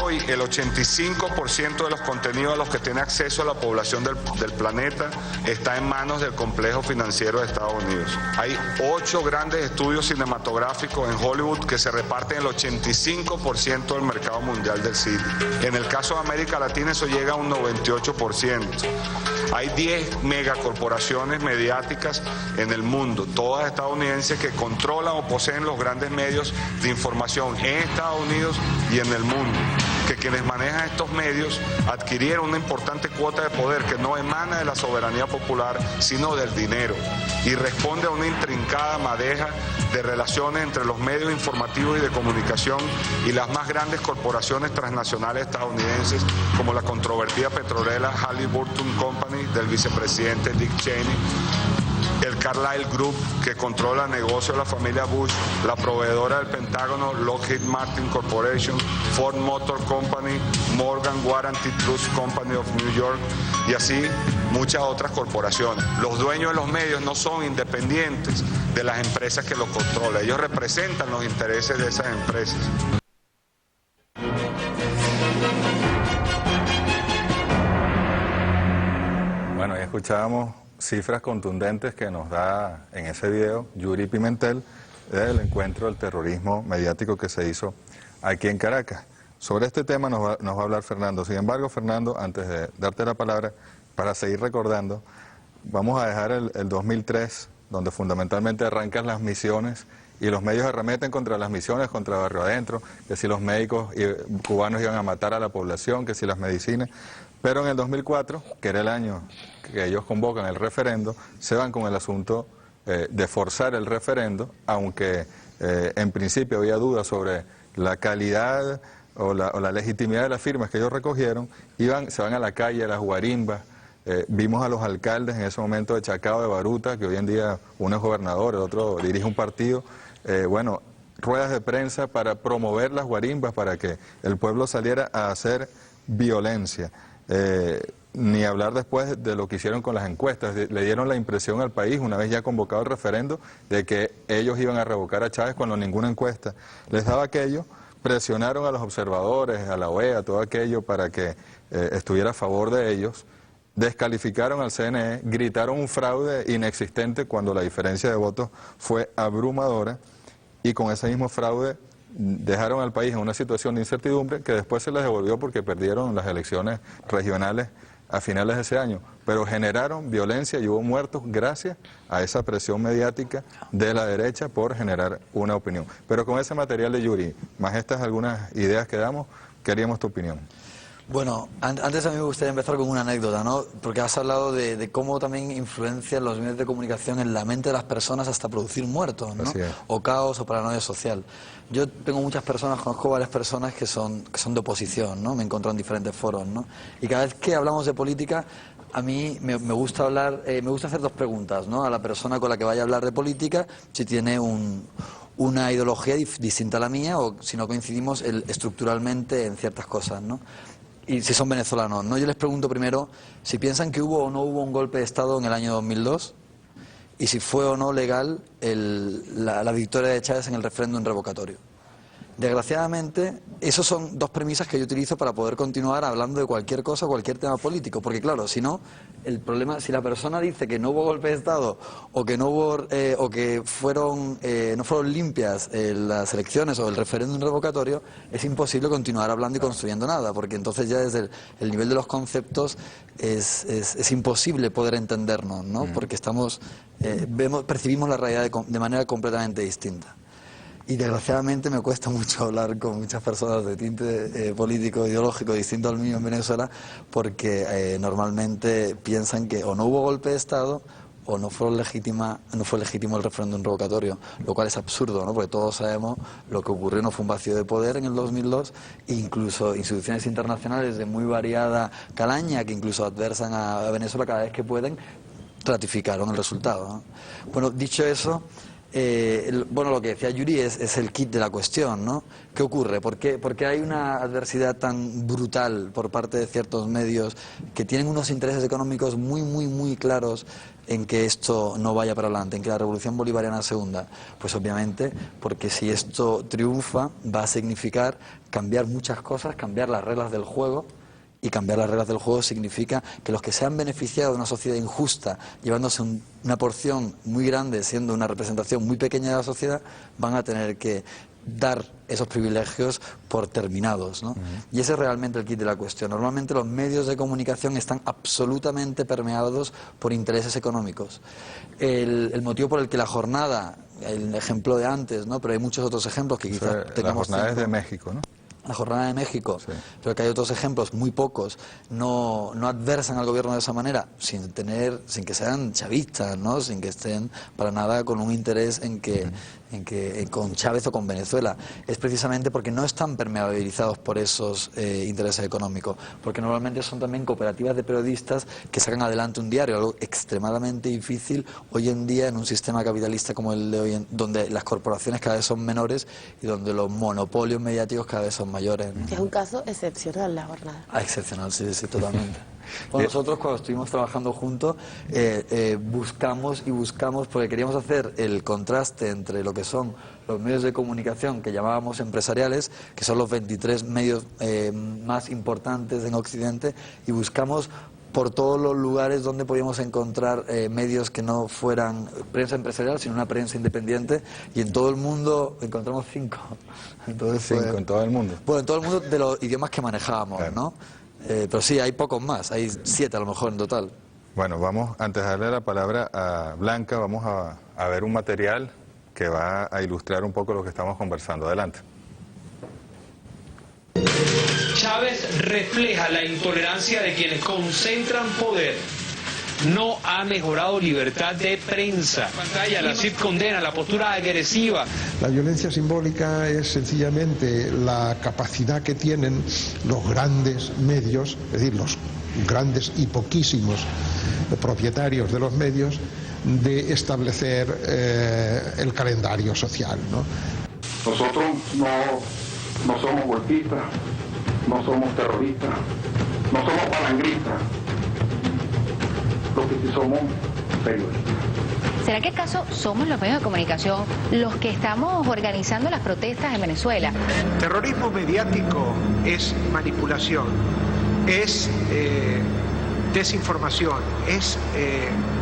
hoy el 85% de los contenidos a los que tiene acceso la población del planeta está en manos del complejo financiero de Estados Unidos. Hay 8 grandes estudios cinematográficos en Hollywood que se reparten el 85% del mercado mundial del cine. En el caso de América Latina eso llega a un 98%. Hay 10 megacorporaciones mediáticas en el mundo, todas estadounidenses, que controlan o poseen los grandes medios de información en Estados Unidos y en el mundo. Que quienes manejan estos medios adquirieron una importante cuota de poder que no emana de la soberanía popular, sino del dinero, y responde a una intrincada madeja de relaciones entre los medios informativos y de comunicación y las más grandes corporaciones transnacionales estadounidenses, como la controvertida petrolera Halliburton Company del vicepresidente Dick Cheney, el Carlyle Group, que controla el negocio de la familia Bush, la proveedora del Pentágono Lockheed Martin Corporation, Ford Motor Company, Morgan Guaranty Trust Company of New York, y así muchas otras corporaciones. Los dueños de los medios no son independientes de las empresas que los controlan, ellos representan los intereses de esas empresas. Bueno, ya escuchábamos cifras contundentes que nos da en ese video Yuri Pimentel del encuentro del terrorismo mediático que se hizo aquí en Caracas. Sobre este tema nos va a hablar Fernando. Sin embargo, Fernando, antes de darte la palabra, para seguir recordando, vamos a dejar el 2003, donde fundamentalmente arrancan las misiones y los medios arremeten contra las misiones, contra Barrio Adentro, que si los médicos cubanos iban a matar a la población, que si las medicinas. Pero en el 2004, que era el año que ellos convocan el referendo, se van con el asunto de forzar el referendo, aunque en principio había dudas sobre la calidad o la legitimidad de las firmas que ellos recogieron. Se van a la calle, a las guarimbas. Vimos a los alcaldes en ese momento de Chacao, de Baruta, que hoy en día uno es gobernador, el otro dirige un partido. Ruedas de prensa para promover las guarimbas, para que el pueblo saliera a hacer violencia. Ni hablar después de lo que hicieron con las encuestas. Le dieron la impresión al país, una vez ya convocado el referendo, de que ellos iban a revocar a Chávez cuando ninguna encuesta les daba aquello. Presionaron a los observadores, a la OEA, todo aquello para que estuviera a favor de ellos. Descalificaron al CNE, gritaron un fraude inexistente cuando la diferencia de votos fue abrumadora, y con ese mismo fraude dejaron al país en una situación de incertidumbre que después se les devolvió porque perdieron las elecciones regionales a finales de ese año, pero generaron violencia y hubo muertos gracias a esa presión mediática de la derecha por generar una opinión. Pero con ese material de Yuri, más estas algunas ideas que damos, queríamos tu opinión. Bueno, antes a mí me gustaría empezar con una anécdota, ¿no? Porque has hablado de cómo también influencian los medios de comunicación en la mente de las personas hasta producir muertos, ¿no? O caos o paranoia social. Yo tengo muchas personas, conozco varias personas que son de oposición, ¿no? Me encuentro en diferentes foros, ¿no? Y cada vez que hablamos de política, a mí me gusta hablar, me gusta hacer dos preguntas, ¿no? A la persona con la que vaya a hablar de política, si tiene una ideología distinta a la mía o si no coincidimos estructuralmente en ciertas cosas, ¿no? Y si son venezolanos, ¿no? Yo les pregunto primero si piensan que hubo o no hubo un golpe de Estado en el año 2002 y si fue o no legal la victoria de Chávez en el referéndum revocatorio. Desgraciadamente, esas son dos premisas que yo utilizo para poder continuar hablando de cualquier cosa, cualquier tema político, porque claro, si no, el problema, si la persona dice que no hubo golpe de Estado o que no hubo, o que no fueron limpias las elecciones o el referéndum revocatorio, es imposible continuar hablando y construyendo nada, porque entonces ya desde el nivel de los conceptos es imposible poder entendernos, ¿no? Porque percibimos la realidad de manera completamente distinta. Y desgraciadamente me cuesta mucho hablar con muchas personas de tinte político, ideológico distinto al mío en Venezuela, porque normalmente piensan que o no hubo golpe de Estado o no fue legítimo el referéndum revocatorio, lo cual es absurdo, ¿no? Porque todos sabemos lo que ocurrió no fue un vacío de poder en el 2002, e incluso instituciones internacionales de muy variada calaña, que incluso adversan a Venezuela cada vez que pueden, ratificaron el resultado, ¿no? Bueno, dicho eso, lo que decía Yuri es el kit de la cuestión, ¿no? ¿Qué ocurre? ¿Por qué hay una adversidad tan brutal por parte de ciertos medios que tienen unos intereses económicos muy claros en que esto no vaya para adelante, en que la revolución bolivariana se hunda? Pues obviamente porque si esto triunfa va a significar cambiar muchas cosas, cambiar las reglas del juego, y cambiar las reglas del juego significa que los que se han beneficiado de una sociedad injusta, llevándose una porción muy grande, siendo una representación muy pequeña de la sociedad, van a tener que dar esos privilegios por terminados, ¿no? Y ese es realmente el quid de la cuestión. Normalmente los medios de comunicación están absolutamente permeados por intereses económicos. El motivo por el que la jornada, el ejemplo de antes, ¿no? Pero hay muchos otros ejemplos que quizás tengamos. La jornada es de México, ¿no? La jornada de México, sí. Pero que hay otros ejemplos, muy pocos, no adversan al gobierno de esa manera, sin que sean chavistas, ¿no? Sin que estén para nada con un interés en que con Chávez o con Venezuela. Es precisamente porque no están permeabilizados por esos intereses económicos, porque normalmente son también cooperativas de periodistas que sacan adelante un diario, algo extremadamente difícil hoy en día en un sistema capitalista como el de hoy, donde las corporaciones cada vez son menores y donde los monopolios mediáticos cada vez son mayores, ¿no? Es un caso excepcional la jornada. Excepcional, sí, totalmente. Bueno, nosotros cuando estuvimos trabajando juntos buscamos, porque queríamos hacer el contraste entre lo que son los medios de comunicación que llamábamos empresariales, que son los 23 medios más importantes en Occidente, y buscamos por todos los lugares donde podíamos encontrar medios que no fueran prensa empresarial, sino una prensa independiente, y en todo el mundo encontramos 5. Entonces, 5 en todo el mundo. Bueno, en todo el mundo de los idiomas que manejábamos, claro, ¿no? Pero sí, hay pocos más, hay 7 a lo mejor en total. Bueno, vamos, antes de darle la palabra a Blanca, vamos a ver un material que va a ilustrar un poco lo que estamos conversando. Adelante. Chávez refleja la intolerancia de quienes concentran poder. No ha mejorado libertad de prensa. Pantalla, la CIP condena la postura agresiva. La violencia simbólica es sencillamente la capacidad que tienen los grandes medios, es decir, los grandes y poquísimos propietarios de los medios, de establecer el calendario social, ¿no? Nosotros no somos golpistas, no somos terroristas, no somos palangristas. Lo que sí somos periodistas. ¿Será que acaso somos los medios de comunicación los que estamos organizando las protestas en Venezuela? Terrorismo mediático es manipulación, es desinformación, es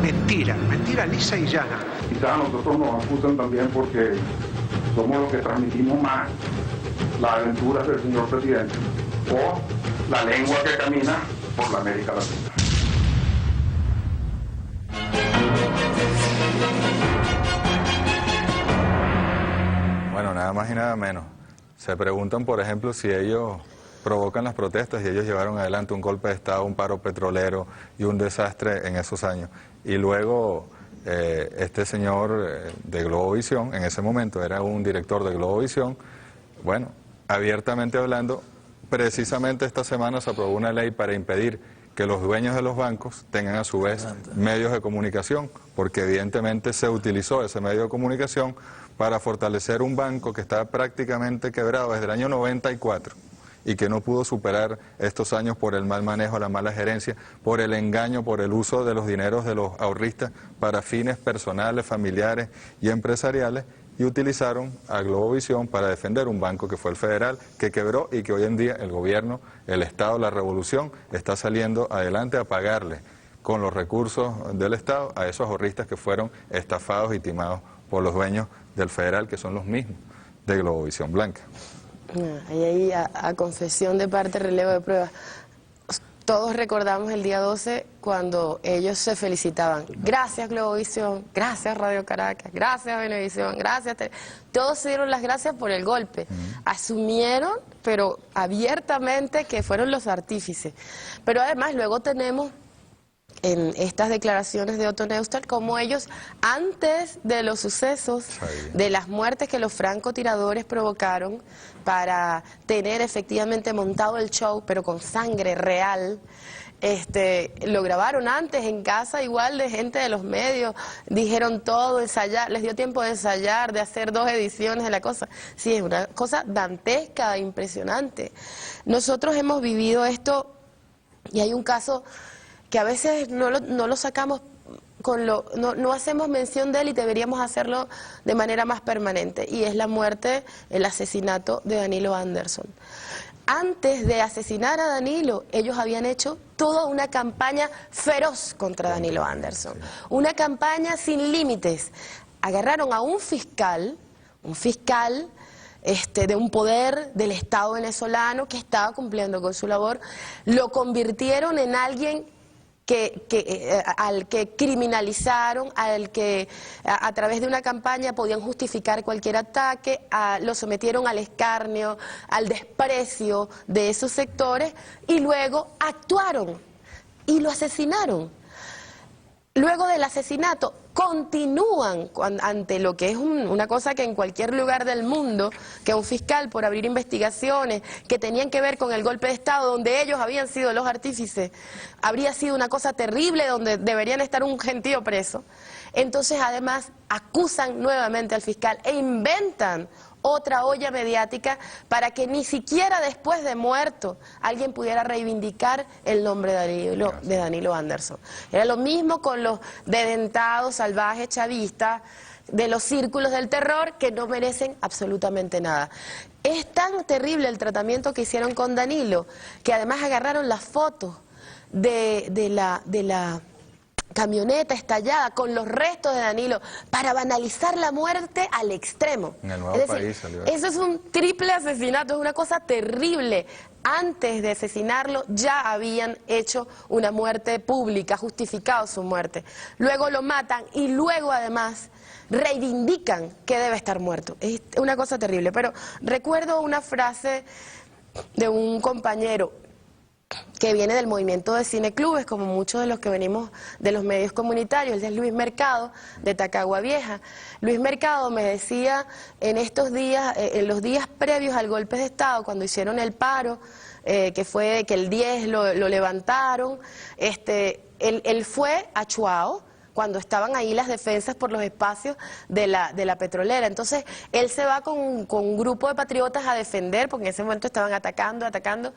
mentira lisa y llana. Quizás a nosotros nos acusan también porque somos los que transmitimos más las aventuras del señor presidente o la lengua que camina por la América Latina. Bueno, nada más y nada menos. Se preguntan, por ejemplo, si ellos provocan las protestas y ellos llevaron adelante un golpe de Estado, un paro petrolero y un desastre en esos años. Y luego este señor de Globovisión, en ese momento era un director de Globovisión, bueno, abiertamente hablando, precisamente esta semana se aprobó una ley para impedir que los dueños de los bancos tengan a su vez medios de comunicación, porque evidentemente se utilizó ese medio de comunicación para fortalecer un banco que estaba prácticamente quebrado desde el año 94 y que no pudo superar estos años por el mal manejo, la mala gerencia, por el engaño, por el uso de los dineros de los ahorristas para fines personales, familiares y empresariales, y utilizaron a Globovisión para defender un banco que fue el Federal, que quebró y que hoy en día el gobierno, el Estado, la revolución, está saliendo adelante a pagarle con los recursos del Estado a esos ahorristas que fueron estafados y timados por los dueños del Federal, que son los mismos de Globovisión. Blanca. Ahí a confesión de parte, relevo de pruebas. Todos recordamos el día 12 cuando ellos se felicitaban. Gracias Globovisión, gracias Radio Caracas, gracias Venevisión, gracias. Todos se dieron las gracias por el golpe. Asumieron, pero abiertamente, que fueron los artífices. Pero además luego tenemos en estas declaraciones de Otto Neustadt como ellos, antes de los sucesos, de las muertes que los francotiradores provocaron para tener efectivamente montado el show, pero con sangre real, lo grabaron antes en casa, igual de gente de los medios, dijeron todo, ensayar, les dio tiempo de ensayar, de hacer 2 ediciones de la cosa. Sí, es una cosa dantesca, impresionante. Nosotros hemos vivido esto y hay un caso que a veces no lo sacamos no hacemos mención de él y deberíamos hacerlo de manera más permanente, y es la muerte, el asesinato de Danilo Anderson. Antes de asesinar a Danilo, ellos habían hecho toda una campaña feroz contra Danilo Anderson, una campaña sin límites. Agarraron a un fiscal de un poder del Estado venezolano que estaba cumpliendo con su labor, lo convirtieron en alguien al que criminalizaron, al que a través de una campaña podían justificar cualquier ataque, lo sometieron al escarnio, al desprecio de esos sectores, y luego actuaron y lo asesinaron. Luego del asesinato continúan ante lo que es una cosa que en cualquier lugar del mundo, que un fiscal por abrir investigaciones que tenían que ver con el golpe de Estado, donde ellos habían sido los artífices, habría sido una cosa terrible, donde deberían estar un gentío preso. Entonces además acusan nuevamente al fiscal e inventan otra olla mediática para que ni siquiera después de muerto alguien pudiera reivindicar el nombre de Danilo Anderson. Era lo mismo con los dedentados, salvajes, chavistas, de los círculos del terror, que no merecen absolutamente nada. Es tan terrible el tratamiento que hicieron con Danilo, que además agarraron las fotos de la camioneta estallada con los restos de Danilo para banalizar la muerte al extremo. En el nuevo país salió. Eso es un triple asesinato, es una cosa terrible. Antes de asesinarlo ya habían hecho una muerte pública, justificado su muerte. Luego lo matan y luego además reivindican que debe estar muerto. Es una cosa terrible. Pero recuerdo una frase de un compañero que viene del movimiento de cineclubes, como muchos de los que venimos de los medios comunitarios. Él es Luis Mercado, de Tacagua Vieja. Luis Mercado me decía en estos días, en los días previos al golpe de Estado, cuando hicieron el paro, que fue que el 10 lo levantaron, él fue a Chuao, cuando estaban ahí las defensas por los espacios de la petrolera. Entonces él se va con un grupo de patriotas a defender, porque en ese momento estaban atacando.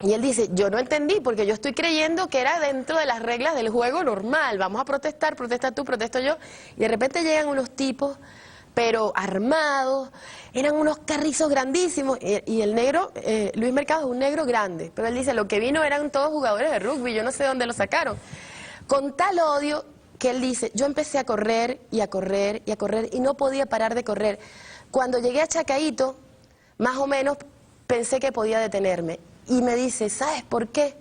Y él dice, yo no entendí, porque yo estoy creyendo que era dentro de las reglas del juego normal. Vamos a protestar, protesta tú, protesto yo. Y de repente llegan unos tipos, pero armados, eran unos carrizos grandísimos. Y el negro, Luis Mercado es un negro grande, pero él dice, lo que vino eran todos jugadores de rugby, yo no sé dónde lo sacaron. Con tal odio que él dice, yo empecé a correr y a correr y a correr y no podía parar de correr. Cuando llegué a Chacaíto, más o menos pensé que podía detenerme. Y me dice, ¿sabes por qué?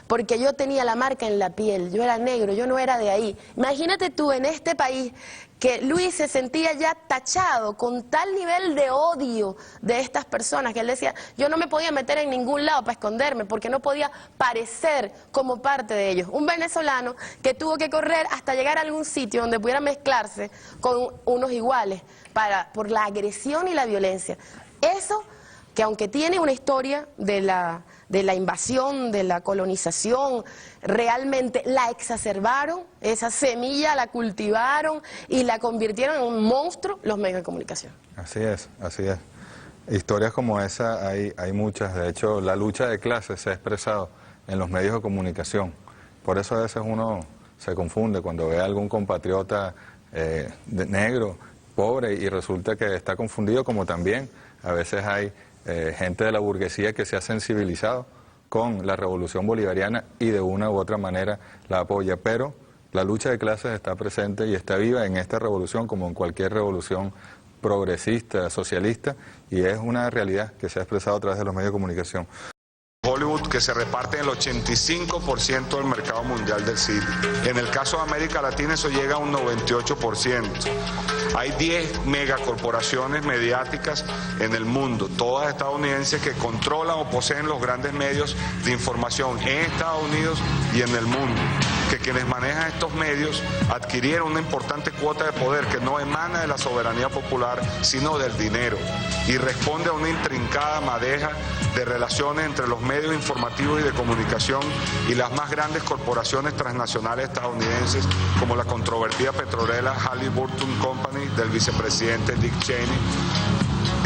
Porque yo tenía la marca en la piel, yo era negro, yo no era de ahí. Imagínate tú en este país que Luis se sentía ya tachado con tal nivel de odio de estas personas, que él decía, yo no me podía meter en ningún lado para esconderme, porque no podía parecer como parte de ellos. Un venezolano que tuvo que correr hasta llegar a algún sitio donde pudiera mezclarse con unos iguales por la agresión y la violencia. Eso, que aunque tiene una historia de la invasión, de la colonización, realmente la exacerbaron, esa semilla la cultivaron y la convirtieron en un monstruo los medios de comunicación. Así es, así es. Historias como esa hay muchas. De hecho, la lucha de clases se ha expresado en los medios de comunicación. Por eso a veces uno se confunde cuando ve a algún compatriota negro, pobre, y resulta que está confundido, como también a veces hay gente de la burguesía que se ha sensibilizado con la revolución bolivariana y de una u otra manera la apoya, pero la lucha de clases está presente y está viva en esta revolución como en cualquier revolución progresista, socialista, y es una realidad que se ha expresado a través de los medios de comunicación. Hollywood, que se reparte el 85% del mercado mundial del cine. En el caso de América Latina eso llega a un 98%. Hay 10 megacorporaciones mediáticas en el mundo, todas estadounidenses, que controlan o poseen los grandes medios de información en Estados Unidos y en el mundo. Que quienes manejan estos medios adquirieron una importante cuota de poder que no emana de la soberanía popular, sino del dinero, y responde a una intrincada madeja de relaciones entre los medios informativos y de comunicación y las más grandes corporaciones transnacionales estadounidenses, como la controvertida petrolera Halliburton Company del vicepresidente Dick Cheney,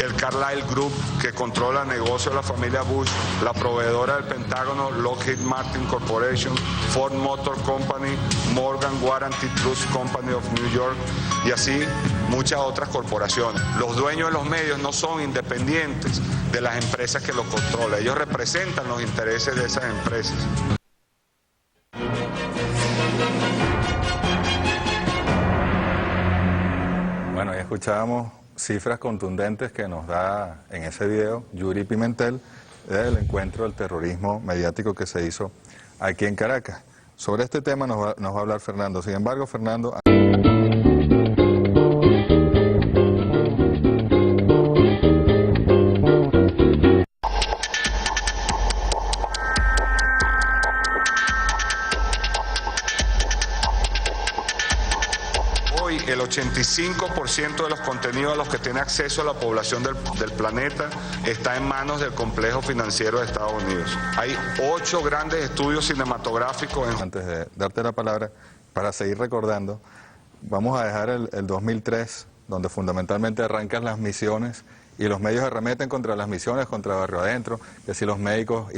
el Carlyle Group, que controla el negocio de la familia Bush, la proveedora del Pentágono, Lockheed Martin Corporation, Ford Motor Company, Morgan Guaranty Trust Company of New York y así muchas otras corporaciones. Los dueños de los medios no son independientes de las empresas que los controlan, ellos representan los intereses de esas empresas. Bueno, ya escuchábamos cifras contundentes que nos da en ese video Yuri Pimentel del encuentro del terrorismo mediático que se hizo aquí en Caracas. Sobre este tema nos va a hablar Fernando. Sin embargo, Fernando... Hoy el 85% de los contenidos a los que tiene acceso la población del planeta está en manos del complejo financiero de Estados Unidos. Hay 8 grandes estudios cinematográficos. Antes de darte la palabra, para seguir recordando, vamos a dejar el 2003, donde fundamentalmente arrancan las misiones y los medios arremeten contra las misiones, contra Barrio Adentro, que si los médicos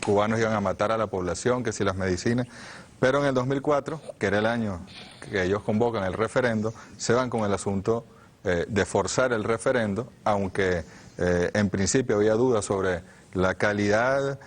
cubanos iban a matar a la población, que si las medicinas. Pero en el 2004, que era el año que ellos convocan el referendo, se van con el asunto de forzar el referendo, aunque en principio había dudas sobre la calidad